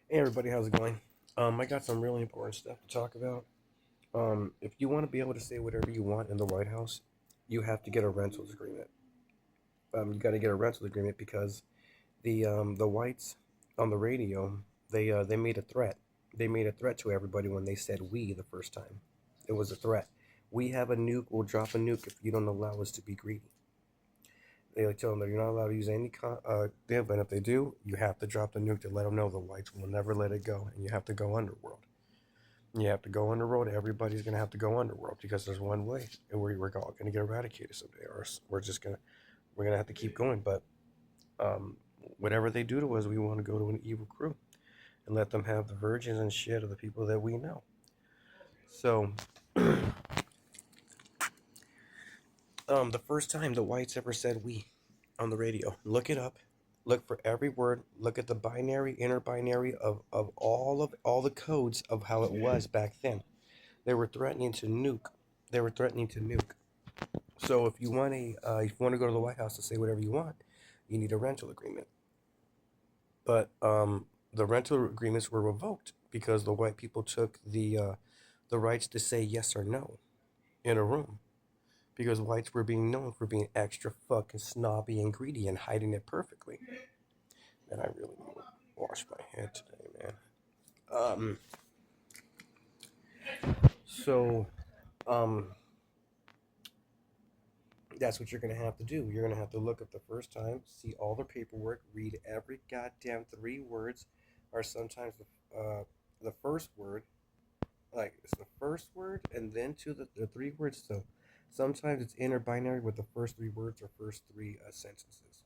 Hey everybody, how's it going? I got some really important stuff to talk about. If you want to be able to say whatever you want in the White House, you have to get a rentals agreement. You got to get a rentals agreement because the whites on the radio they made a threat. They made a threat to everybody when they said "we" the first time. It was a threat. We have a nuke. We'll drop a nuke if you don't allow us to be greedy. They like tell them that you're not allowed to use any damn, but if they do, you have to drop the nuke to let them know the whites will never let it go, and you have to go underworld. You have to go underworld. Everybody's gonna have to go underworld because there's one way, and we're all gonna get eradicated someday, or we're gonna have to keep going. But um, whatever they do to us, we want to go to an evil crew and let them have the virgins and shit of the people that we know. So, the first time the whites ever said "we" on the radio, look it up. Look for every word. Look at the binary, inner binary of all the codes of how it was back then. They were threatening to nuke. They were threatening to nuke. So if you want to go to the White House to say whatever you want, you need a rental agreement. But the rental agreements were revoked because the white people took the rights to say yes or no in a room because whites were being known for being extra fucking snobby and greedy and hiding it perfectly. And I really need to wash my head today, man. Um, so um, that's what you're gonna have to do. You're gonna have to look up the first time, see all the paperwork, read every goddamn 3 words, or sometimes the first word, like it's the first word and then the 3 words. So sometimes it's inner binary with the first 3 words or first three sentences.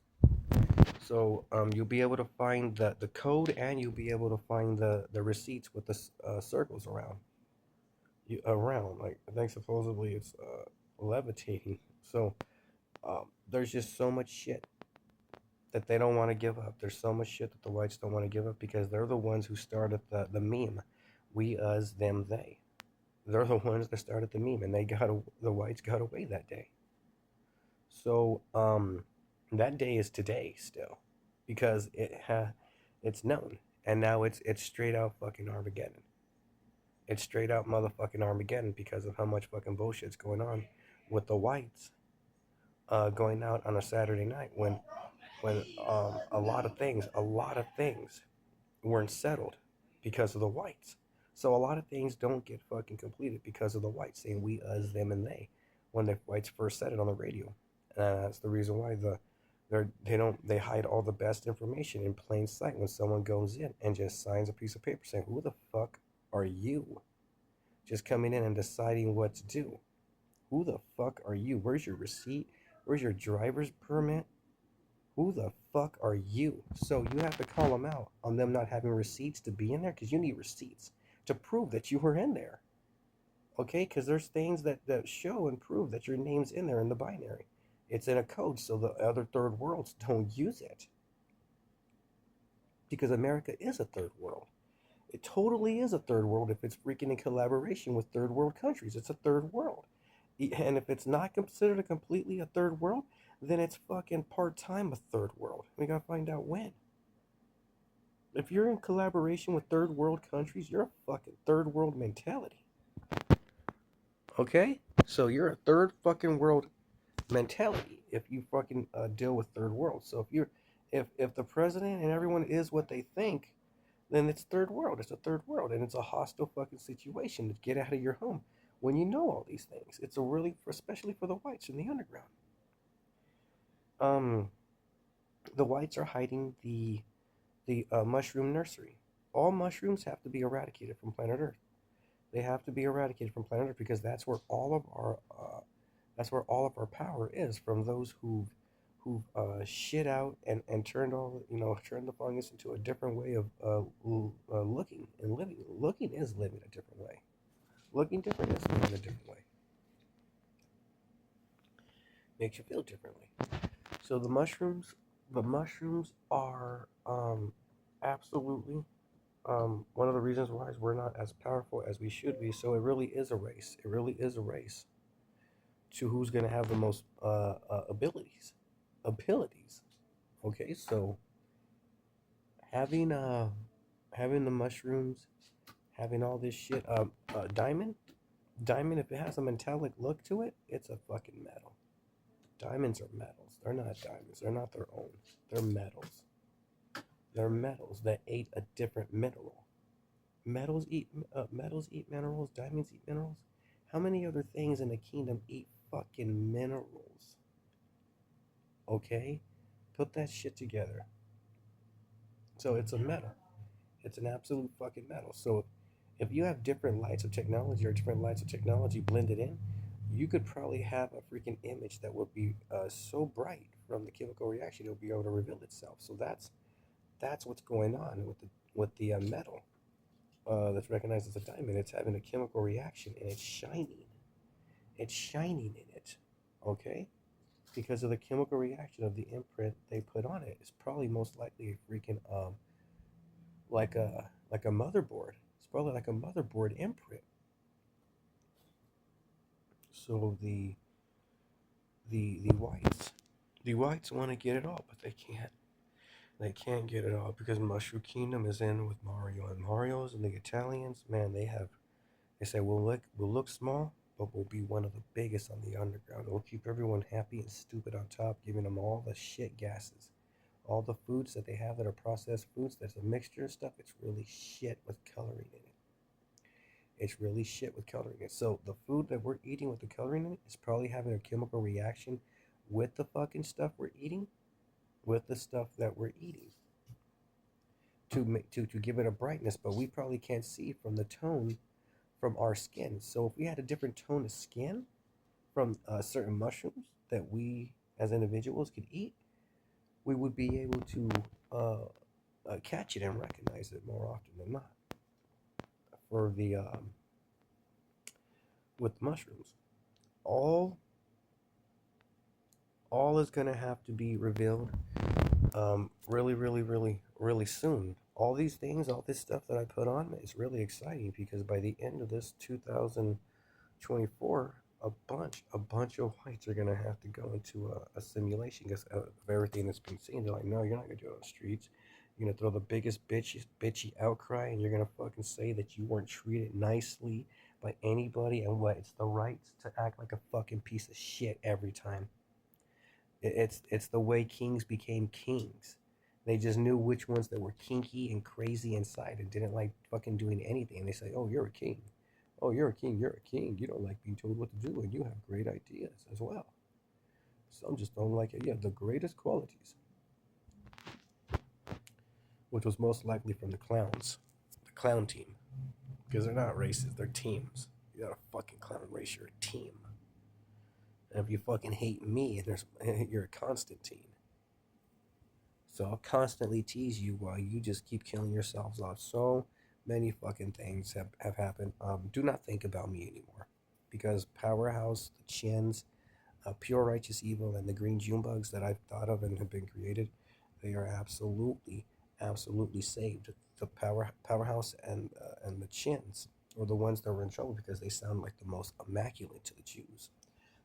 So you'll be able to find the code and you'll be able to find the receipts with the circles around. Like I think supposedly it's levitating. So there's just so much shit that they don't want to give up. There's so much shit that the whites don't want to give up because they're the ones who started the meme. We, us, them, they. They're the ones that started the meme, and the whites got away that day. So that day is today still, because it's known, and now it's straight out fucking Armageddon. It's straight out motherfucking Armageddon because of how much fucking bullshit's going on with the whites going out on a Saturday night when a lot of things weren't settled because of the whites. So a lot of things don't get fucking completed because of the whites saying we, us, them, and they when the whites first said it on the radio. And that's the reason why they hide all the best information in plain sight when someone goes in and just signs a piece of paper saying, "Who the fuck are you?" Just coming in and deciding what to do. Who the fuck are you? Where's your receipt? Where's your driver's permit? Who the fuck are you? So you have to call them out on them not having receipts to be in there because you need receipts to prove that you were in there. Okay? Because there's things that show and prove that your name's in there in the binary. It's in a code so the other third worlds don't use it. Because America is a third world. It totally is a third world if it's freaking in collaboration with third world countries. It's a third world. And if it's not considered a completely a third world, then it's fucking part time a third world. We gotta find out when. If you're in collaboration with third world countries, you're a fucking third world mentality. Okay? So you're a third fucking world mentality if you fucking deal with third world. So if the president and everyone is what they think, then it's third world. It's a third world, and it's a hostile fucking situation to get out of your home when you know all these things. It's a really, especially for the whites in the underground. Um, the whites are hiding the mushroom nursery. All mushrooms have to be eradicated from planet Earth. They have to be eradicated from planet Earth because that's where all of our power is from those who shit out and turned turned the fungus into a different way of looking and living. Looking is living a different way. Looking different is living a different way. Makes you feel differently. So the mushrooms are absolutely one of the reasons why is we're not as powerful as we should be. So it really is a race. It really is a race to who's going to have the most abilities. Abilities. Okay, so having having the mushrooms, having all this shit. Diamond, if it has a metallic look to it, it's a fucking metal. Diamonds are metals. They're not diamonds. They're not their own. They're metals. They're metals that ate a different mineral. Metals eat minerals. Diamonds eat minerals. How many other things in the kingdom eat fucking minerals? Okay, put that shit together. So it's a metal. It's an absolute fucking metal. So if you have different lights of technology or different lights of technology blended in, you could probably have a freaking image that would be so bright from the chemical reaction it would be able to reveal itself. So that's what's going on with the metal that's recognized as a diamond. It's having a chemical reaction and it's shining. It's shining in it, okay? Because of the chemical reaction of the imprint they put on it. It's probably most likely a freaking like a motherboard. It's probably like a motherboard imprint. So the whites want to get it all, but they can't. They can't get it all because Mushroom Kingdom is in with Mario, and Mario's and the Italians. Man, they say we'll look small, but we'll be one of the biggest on the underground. We'll keep everyone happy and stupid on top, giving them all the shit gases. All the foods that they have that are processed foods, that's a mixture of stuff, it's really shit with coloring in it. It's really shit with coloring in it. So the food that we're eating with the coloring in it is probably having a chemical reaction with the fucking stuff we're eating, with the stuff that we're eating to give it a brightness, but we probably can't see from the tone from our skin. So if we had a different tone of skin from certain mushrooms that we as individuals could eat, we would be able to catch it and recognize it more often than not. For the with mushrooms, all all is gonna have to be revealed really, really, really, really soon. All these things, all this stuff that I put on is really exciting because by the end of this 2024, a bunch of whites are gonna have to go into a simulation because of everything that's been seen. They're like, no, you're not gonna do it on the streets. You're gonna throw the biggest bitchy outcry, and you're gonna fucking say that you weren't treated nicely by anybody, and what it's the rights to act like a fucking piece of shit every time. It's the way kings became kings. They just knew which ones that were kinky and crazy inside and didn't like fucking doing anything. And they say, "Oh, you're a king. Oh, you're a king. You're a king. You don't like being told what to do, and you have great ideas as well. Some just don't like it. You have the greatest qualities," which was most likely from the clowns, the clown team, because they're not races. They're teams. You got a fucking clown race. You're a team. And if you fucking hate me, you're a Constantine. So I'll constantly tease you while you just keep killing yourselves off. So many fucking things have happened. Do not think about me anymore. Because Powerhouse, the Chins, Pure Righteous Evil, and the Green June Bugs that I've thought of and have been created, they are absolutely, absolutely saved. The Powerhouse and the Chins were the ones that were in trouble because they sound like the most immaculate to the Jews.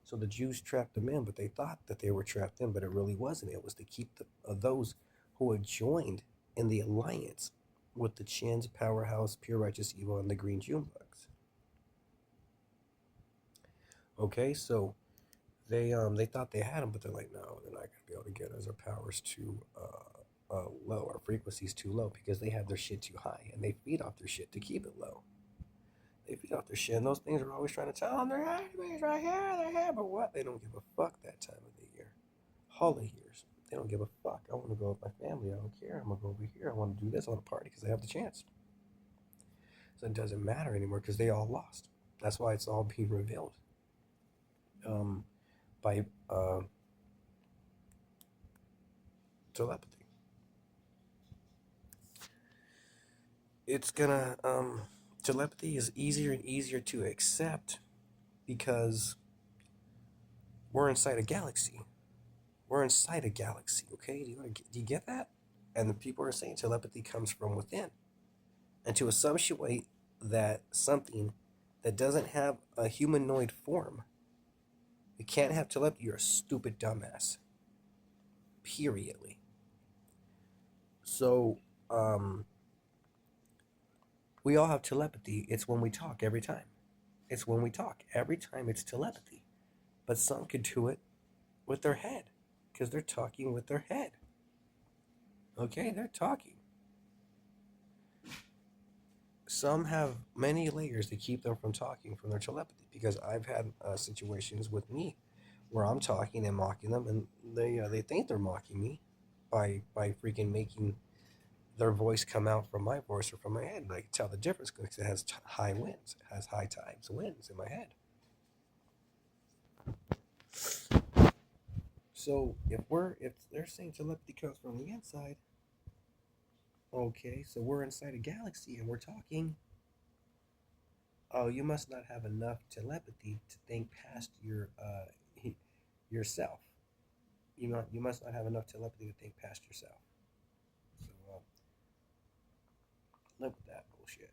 So the Jews trapped them in, but they thought that they were trapped in, but it really wasn't. It was to keep those who had joined in the alliance with the Chins, Powerhouse, Pure Righteous Evil, and the Green June Bugs. Okay, so they thought they had them, but they're like, no, they're not going to be able to get us. Our power's too low. Our frequency's too low because they have their shit too high, and they feed off their shit to keep it low. They feed off their shit, and those things are always trying to tell them they're enemies right here, they're here, but what? They don't give a fuck that time of the year. Holiday years, they don't give a fuck. I want to go with my family. I don't care. I'm gonna go over here. I want to do this. I want to party because they have the chance. So it doesn't matter anymore because they all lost. That's why it's all being revealed um, by telepathy. It's gonna telepathy is easier and easier to accept because we're inside a galaxy. We're inside a galaxy, okay? Do you get that? And the people are saying telepathy comes from within. And to assume that something that doesn't have a humanoid form, you can't have telepathy, you're a stupid dumbass. Periodly. So, We all have telepathy. It's when we talk every time. It's when we talk. Every time it's telepathy. But some could do it with their head because they're talking with their head. Okay, they're talking. Some have many layers to keep them from talking from their telepathy because I've had situations with me where I'm talking and mocking them, and they think they're mocking me by freaking making their voice come out from my voice or from my head. And I can tell the difference because it has high winds, it has high times, winds in my head. So if they're saying telepathy comes from the inside, okay, so we're inside a galaxy and we're talking. Oh, you must not have enough telepathy to think past yourself. You must not have enough telepathy to think past yourself. So live with that bullshit.